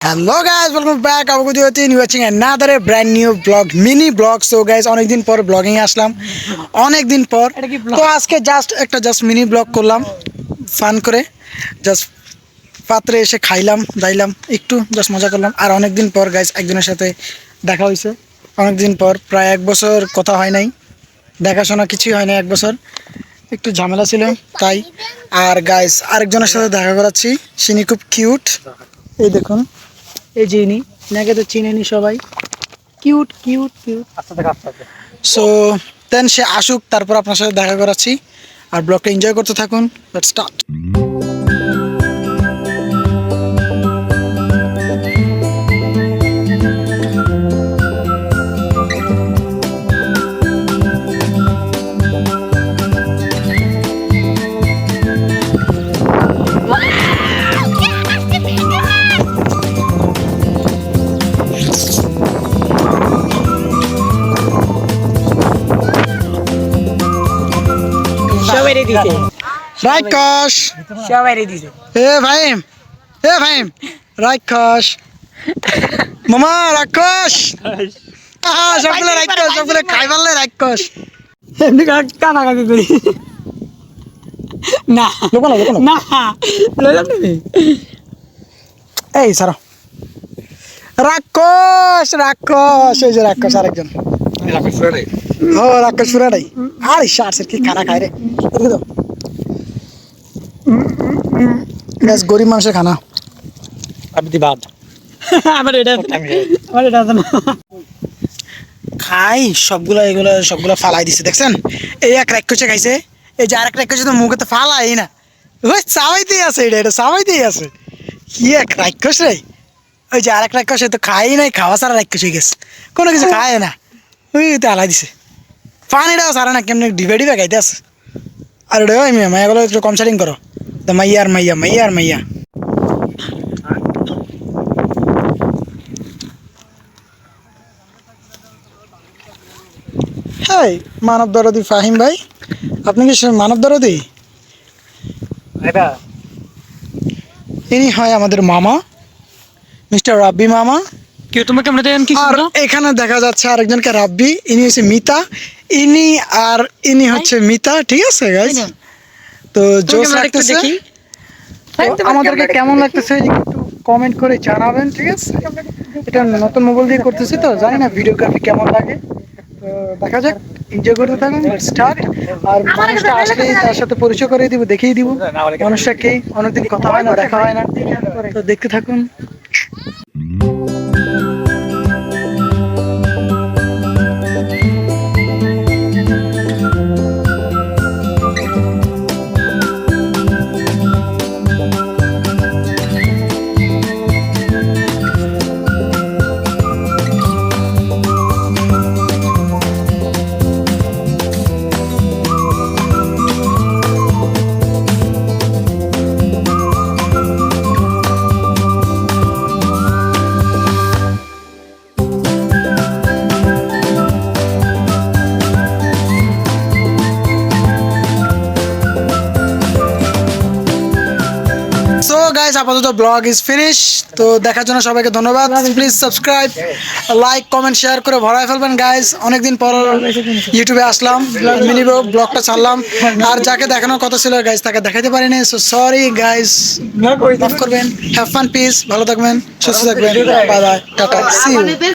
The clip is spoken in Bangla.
Hello guys, welcome back. I'm Gudiyotin. You're watching another brand new vlog, mini vlog. So guys, অনেক দিন পর ব্লগিং আসলাম, অনেক দিন পর। তো আজকে জাস্ট মিনি ব্লগ করলাম, ফান করে, জাস্ট পাত্রে এসে খাইলাম দাইলাম, একটু জাস্ট মজা করলাম। আর অনেক দিন পর গাইস একজনের সাথে দেখা হয়েছে, অনেক দিন পর, প্রায় 1 বছর কথা হয় নাই, দেখাশোনা কিছুই হয় না 1 বছর, একটু ঝামেলা ছিল তাই। আর গাইস আরেকজনের সাথে দেখা করাচ্ছি, সিনি খুব কিউট, এই দেখুন, এই যে ইনি, নাকি তো চিনেনি সবাই, cute cute cute. So then সে আসুক, তারপর আপনার সাথে দেখা করাচ্ছি। আর ব্লগটা এনজয় করতে থাকুন। Let's start. রাক্ষস রাক্ষস মামা, রাক্ষস সবগুলো রাক্ষস, সবগুলো খাই পারলে রাক্ষস। এমনি কানাকাকি করি না, না এই সারা রাক্ষস রাক্ষস, এই যে রাক্ষস আরেকজন, ও রাক্ষস পুরাটাই। আর শার্টসের কি খানা খায় রে, গরিব মানুষের খানা। খাই সবগুলা, এগুলো সবগুলা ফালাই দিছে, দেখছেন? এই এক রাক্ষসে খাইছে, এই যে আরেক রাক্ষসে তো মুখে তো ফালাই না, ওই চাবাইতেই আছে, এটা চাবাইতেই আছে। কি এক রাক্ষস রে, ওই যে আরেক রাক্ষসে তো খাই নাই, খাওয়া সারা রাক্ষস হয়ে গেছে, কোনো কিছু খায় না, ওই তো হালাই দিছে। পানিটাও সারা না, কেমনি ডিবে ডিবে খাইতে আছে। আর ওটা ওই মেয়ে মাইয়াগুলো একটু কম সেটিং করো, তো মাইয়া আর মাইয়া, মাইয়া আর মাইয়া। হ্যাঁ, মানব দরদি ফাহিম ভাই, আপনি কি মানব দরদি? ইনি হয় আমাদের মামা, মিস্টার রাব্বি মামা। কেউ তোমাকে আমরা দেন কি? আর এখানে দেখা যাচ্ছে আরেকজনকে রাব্বি, ইনি হচ্ছে মিতা, ইনি আর ইনি হচ্ছে মিতা, ঠিক আছে গাইস? তো জোস লাগতেছে, আমাদেরকে কেমন লাগতেছে একটু কমেন্ট করে জানাবেন, ঠিক আছে? এটা নতুন মোবাইল দিয়ে করতেছি তো জানি না ভিডিওগ্রাফি কেমন লাগে, তো দেখা যাক, এনজয় করতে থাকুন, স্টার্ট। আর মানুষটা আসলেই তার সাথে পরিচয় করে দিব, দেখিয়ে দিব মানুষটাকে, অনেকদিন কথা হয় না, দেখা হয় না, তো দেখতে থাকুন। সো গাইস, আপাতত ব্লগ ইজ ফিনিশ। তো দেখার জন্য সবাইকে ধন্যবাদ। Please subscribe, like, comment, share করে ভরায় ফেলবেন গাইস। অনেকদিন পর ইউটিউবে আসলাম, মিনি ব্লগটা ছাড়লাম, আর যাকে দেখানোর কথা ছিল গাইস তাকে দেখাতে পারিনি, সো সরি গাইস, মাফ করবেন। হ্যাভ ফান, পিস, ভালো থাকবেন, সুস্থ থাকবেন, বাই বাই, টাটা, সি ইউ।